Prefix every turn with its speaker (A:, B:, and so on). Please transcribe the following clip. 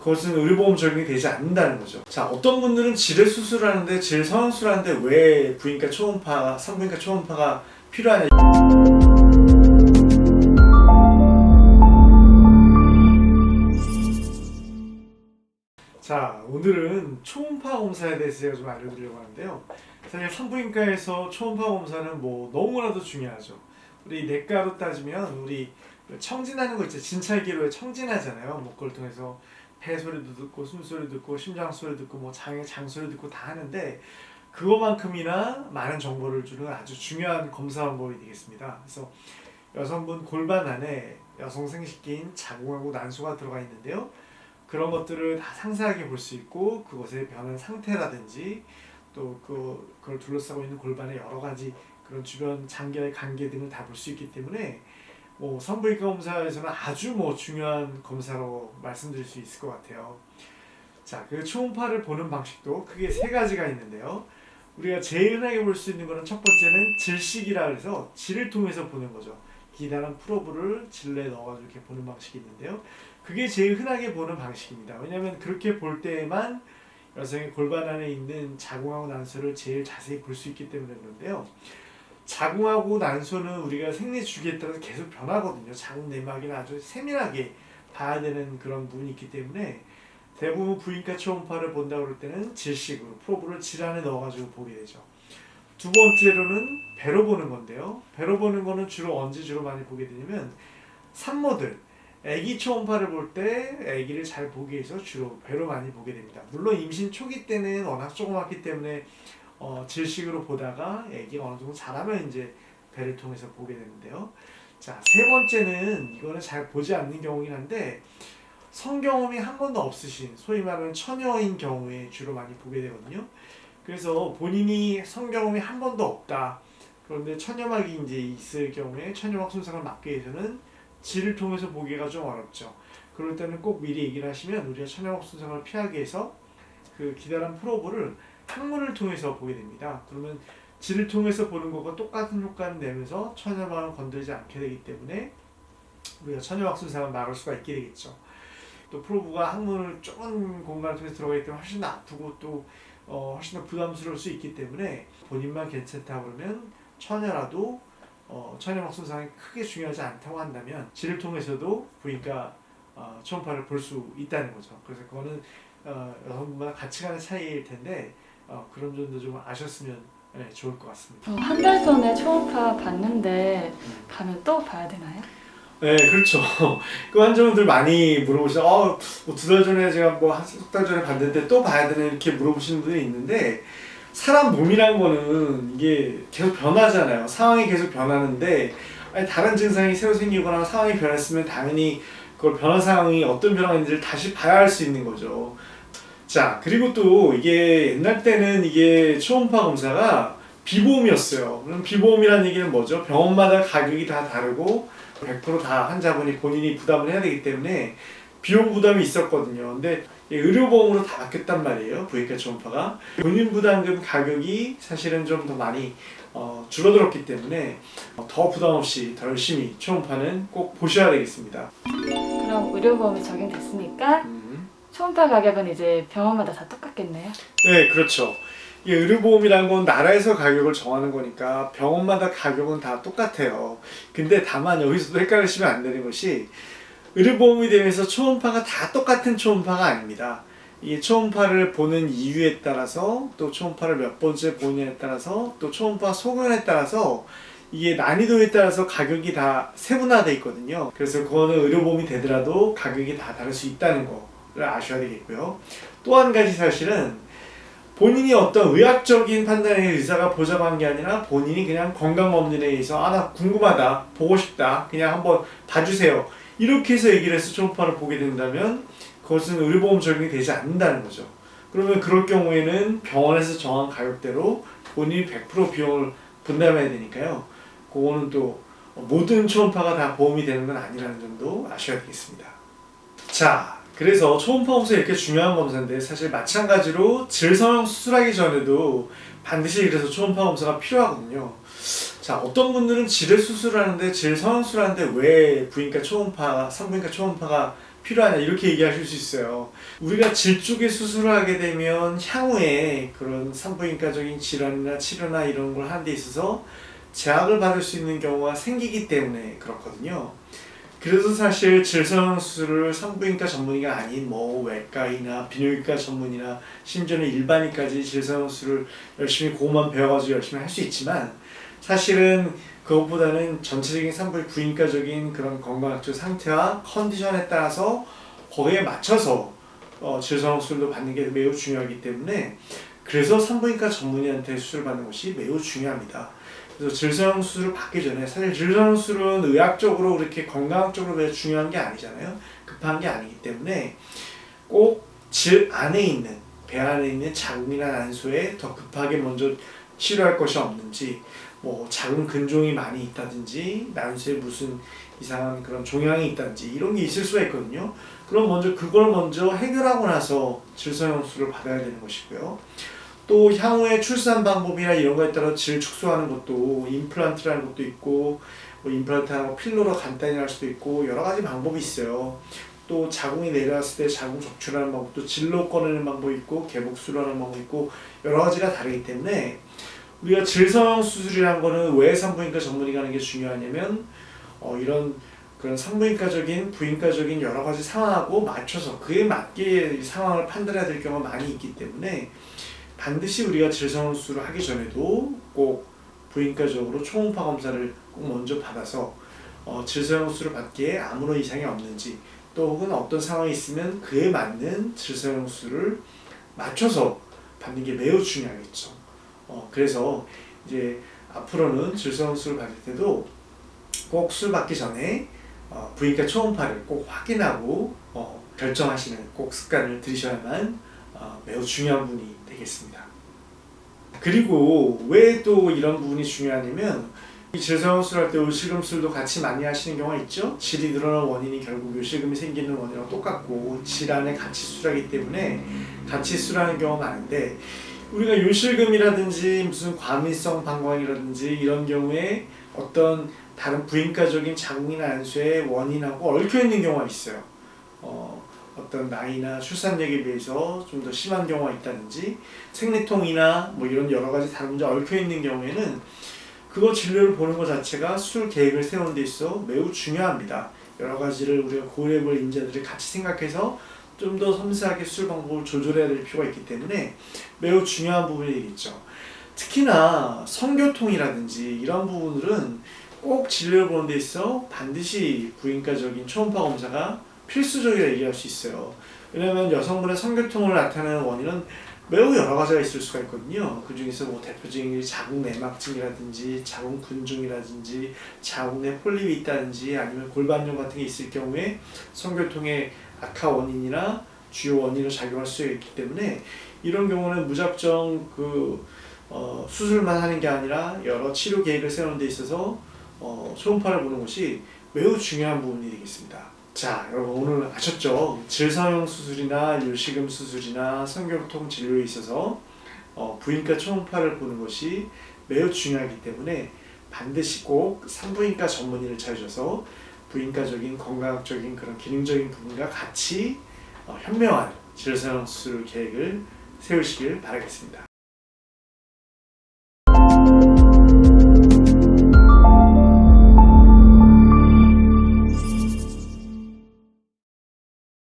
A: 그것은 의료보험 적용이 되지 않는다는 거죠. 자, 어떤 분들은 질의 수술을 하는데 질 성형수술을 하는데 왜 부인과 초음파, 산부인과 초음파가 필요하냐. 자, 오늘은 초음파 검사에 대해서 제가 좀 알려드리려고 하는데요. 사실 산부인과에서 초음파 검사는 뭐 너무나도 중요하죠. 우리 내과로 따지면 우리 청진하는 거 있죠. 진찰기로 청진하잖아요. 뭐 그걸 통해서 폐 소리도 듣고 숨소리 듣고 심장 소리 듣고 뭐 장의 장 소리 듣고 다 하는데 그거만큼이나 많은 정보를 주는 아주 중요한 검사 방법이 되겠습니다. 그래서 여성분 골반 안에 여성 생식기인 자궁하고 난소가 들어가 있는데요. 그런 것들을 다 상세하게 볼 수 있고 그것의 변한 상태라든지 또 그걸 둘러싸고 있는 골반의 여러 가지 그런 주변 장기의 관계 등을 다 볼 수 있기 때문에 뭐 산부인과 검사에서는 아주 뭐 중요한 검사로 말씀드릴 수 있을 것 같아요. 자, 그 초음파를 보는 방식도 크게 세 가지가 있는데요. 우리가 제일 흔하게 볼 수 있는 거는 첫 번째는 질식이라 해서 질을 통해서 보는 거죠. 기다란 프로브를 질내에 넣어가지고 이렇게 보는 방식이 있는데요. 그게 제일 흔하게 보는 방식입니다. 왜냐하면 그렇게 볼 때에만 여성의 골반 안에 있는 자궁하고 난소를 제일 자세히 볼 수 있기 때문에 그런데요. 자궁하고 난소는 우리가 생리 주기에 따라서 계속 변하거든요. 자궁 내막이나 아주 세밀하게 봐야 되는 그런 부분이 있기 때문에 대부분 부인과 초음파를 본다 그럴 때는 질식으로 프로브를 질 안에 넣어가지고 보게 되죠. 두 번째로는 배로 보는 건데요. 배로 보는 거는 언제 주로 많이 보게 되냐면 산모들 아기 초음파를 볼 때 아기를 잘 보기 위해서 주로 배로 많이 보게 됩니다. 물론 임신 초기 때는 워낙 조그맣기 때문에 질식으로 보다가 아기가 어느 정도 자라면 이제 배를 통해서 보게 되는데요. 자, 세 번째는 이거는 잘 보지 않는 경우긴 한데 성경험이 한 번도 없으신 소위 말하는 처녀인 경우에 주로 많이 보게 되거든요. 그래서 본인이 성경험이 한 번도 없다. 그런데 처녀막이 이제 있을 경우에 처녀막 손상을 막기 위해서는 질을 통해서 보기가 좀 어렵죠. 그럴 때는 꼭 미리 얘기를 하시면 우리가 처녀막 손상을 피하기 위해서 그 기다란 프로브를 항문을 통해서 보게 됩니다. 그러면 질을 통해서 보는 것과 똑같은 효과를 내면서 처녀막을 건드리지 않게 되기 때문에 우리가 처녀막 손상을 막을 수가 있게 되겠죠. 또 프로브가 항문을 좁은 공간을 통해서 들어가기 때문에 훨씬 더 아프고 또 훨씬 더 부담스러울 수 있기 때문에 본인만 괜찮다 그러면 처녀라도 처녀막 손상이 크게 중요하지 않다고 한다면 질을 통해서도 부인과 초음파를 볼 수 있다는 거죠. 그래서 그거는 여성분마다 가치관의 차이일 텐데 그런 점도 좀 아셨으면 좋을 것 같습니다.
B: 한 달 전에 초음파 봤는데 가면 또 봐야 되나요?
A: 네, 그렇죠. 그 환자분들 많이 물어보시죠. 뭐 2달 전에 제가 뭐 한 석 달 전에 봤는데 또 봐야 되나 이렇게 물어보시는 분들이 있는데 사람 몸이란 거는 이게 계속 변하잖아요. 상황이 계속 변하는데 다른 증상이 새로 생기거나 상황이 변했으면 당연히 그걸 변한 상황이 어떤 변화가 있는지를 다시 봐야 할 수 있는 거죠. 자, 그리고 또 이게 옛날 때는 이게 초음파 검사가 비보험이었어요. 그럼 비보험이라는 얘기는 뭐죠? 병원마다 가격이 다 다르고 100% 환자분이 본인이 부담을 해야 되기 때문에 비용 부담이 있었거든요. 근데 의료보험으로 다 바뀌었단 말이에요. 부인과 초음파가. 본인 부담금 가격이 사실은 좀 더 많이 줄어들었기 때문에 더 부담 없이 더 열심히 초음파는 꼭 보셔야 되겠습니다.
B: 그럼 의료보험이 적용됐으니까 초음파 가격은 이제 병원마다 다 똑같겠네요?
A: 네, 그렇죠. 이 의료보험이라는 건 나라에서 가격을 정하는 거니까 병원마다 가격은 다 똑같아요. 근데 다만 여기서도 헷갈리시면 안 되는 것이 의료보험이 되면서 초음파가 다 똑같은 초음파가 아닙니다. 이 초음파를 보는 이유에 따라서 또 초음파를 몇 번째 보느냐에 따라서 또 초음파 소견에 따라서 이게 난이도에 따라서 가격이 다 세분화되어 있거든요. 그래서 그거는 의료보험이 되더라도 가격이 다 다를 수 있다는 거를 아셔야 되겠고요. 또 한 가지 사실은 본인이 어떤 의학적인 판단에 의사가 보장한 게 아니라 본인이 그냥 건강검진에 의해서 나 궁금하다, 보고 싶다, 그냥 한번 봐주세요. 이렇게 해서 얘기를 해서 초음파를 보게 된다면 그것은 의료보험 적용이 되지 않는다는 거죠. 그러면 그럴 경우에는 병원에서 정한 가격대로 본인이 100% 비용을 분담해야 되니까요. 그거는 또 모든 초음파가 다 보험이 되는 건 아니라는 점도 아셔야 되겠습니다. 자, 그래서 초음파 검사 이렇게 중요한 검사인데 사실 마찬가지로 질성형 수술하기 전에도 반드시 그래서 초음파 검사가 필요하거든요. 자, 어떤 분들은 질의 수술을 하는데 질 성형 수술을 하는데 왜 부인과 초음파, 산부인과 초음파가 필요하냐 이렇게 얘기하실 수 있어요. 우리가 질 쪽에 수술을 하게 되면 향후에 그런 산부인과적인 질환이나 치료나 이런 걸 하는 데 있어서 제약을 받을 수 있는 경우가 생기기 때문에 그렇거든요. 그래서 사실 질성 수술을 산부인과 전문의가 아닌 뭐 외과이나 비뇨기과 전문의나 심지어는 일반의까지 질성 수술을 열심히 그것만 배워가지고 열심히 할 수 있지만, 사실은 그것보다는 전체적인 산부 부인과적인 그런 건강학적 상태와 컨디션에 따라서 거기에 맞춰서 질성 수술도 받는 게 매우 중요하기 때문에, 그래서 산부인과 전문의한테 수술을 받는 것이 매우 중요합니다. 그래서 질성 수술을 받기 전에, 사실 질성 수술은 의학적으로 그렇게 건강학적으로 왜 중요한 게 아니잖아요. 급한 게 아니기 때문에 꼭 질 안에 있는, 배 안에 있는 자궁이나 난소에 더 급하게 먼저 치료할 것이 없는지, 뭐 자궁 근종이 많이 있다든지 난소에 무슨 이상한 그런 종양이 있다든지 이런 게 있을 수가 있거든요. 그럼 먼저 그걸 먼저 해결하고 나서 질성 수술을 받아야 되는 것이고요. 또 향후에 출산 방법이나 이런 거에 따라 질 축소하는 것도 임플란트라는 것도 있고, 뭐 임플란트하고 필러로 간단히 할 수도 있고 여러 가지 방법이 있어요. 또 자궁이 내려왔을 때 자궁 적출하는 방법도 질로 꺼내는 방법이 있고 개복수로 하는 방법이 있고 여러 가지가 다르기 때문에, 우리가 질성 수술이라는 거는 왜 산부인과 전문의가 하는 게 중요하냐면 이런 그런 산부인과적인 부인과적인 여러 가지 상황하고 맞춰서 그에 맞게 상황을 판단해야 될 경우가 많이 있기 때문에, 반드시 우리가 질성 수술을 하기 전에도 꼭 부인과적으로 초음파 검사를 꼭 먼저 받아서 질성 수술을 받기에 아무런 이상이 없는지, 또 혹은 어떤 상황이 있으면 그에 맞는 질성 수술을 맞춰서 받는 게 매우 중요하겠죠. 그래서 이제 앞으로는 질성 수술을 받을 때도 꼭 수술 받기 전에 부인과 초음파를 꼭 확인하고 결정하시는 꼭 습관을 들이셔야만 매우 중요한 부분이 되겠습니다. 그리고 왜 또 이런 부분이 중요하냐면, 이 질성 수술할 때 요실금 수술도 같이 많이 하시는 경우가 있죠. 질이 늘어나는 원인이 결국 요실금이 생기는 원인과 똑같고 질환에 같이 수술하기 때문에 같이 수술하는 경우가 많은데, 우리가 요실금이라든지 무슨 과민성 방광이라든지 이런 경우에 어떤 다른 부인과적인 자궁이나 난소의 원인하고 얽혀 있는 경우가 있어요. 어떤 나이나 출산력에 비해서 좀 더 심한 경우가 있다든지 생리통이나 뭐 이런 여러 가지 다른 문제 얽혀 있는 경우에는 그거 진료를 보는 것 자체가 수술 계획을 세우는 데 있어 매우 중요합니다. 여러 가지를 우리가 고려해볼 인자들을 같이 생각해서 좀 더 섬세하게 수술 방법을 조절해야 될 필요가 있기 때문에 매우 중요한 부분이 되겠죠. 특히나 성교통이라든지 이런 부분들은 꼭 진료를 보는 데 있어 반드시 부인과적인 초음파 검사가 필수적이라 얘기할 수 있어요. 왜냐하면 여성분의 성교통을 나타내는 원인은 매우 여러 가지가 있을 수가 있거든요. 그 중에서 뭐 대표적인 자궁 내막증이라든지 자궁 근종이라든지 자궁 내 폴립이 있다든지 아니면 골반염 같은 게 있을 경우에 성교통의 악화 원인이나 주요 원인으로 작용할 수 있기 때문에, 이런 경우는 무작정 수술만 하는 게 아니라 여러 치료 계획을 세우는 데 있어서 초음파를 보는 것이 매우 중요한 부분이 되겠습니다. 자, 여러분 오늘 아셨죠? 질성형 수술이나 요실금 수술이나 성교통 진료에 있어서 부인과 초음파를 보는 것이 매우 중요하기 때문에 반드시 꼭 산부인과 전문의를 찾으셔서 부인과적인 건강학적인 그런 기능적인 부분과 같이 현명한 질성형 수술 계획을 세우시길 바라겠습니다.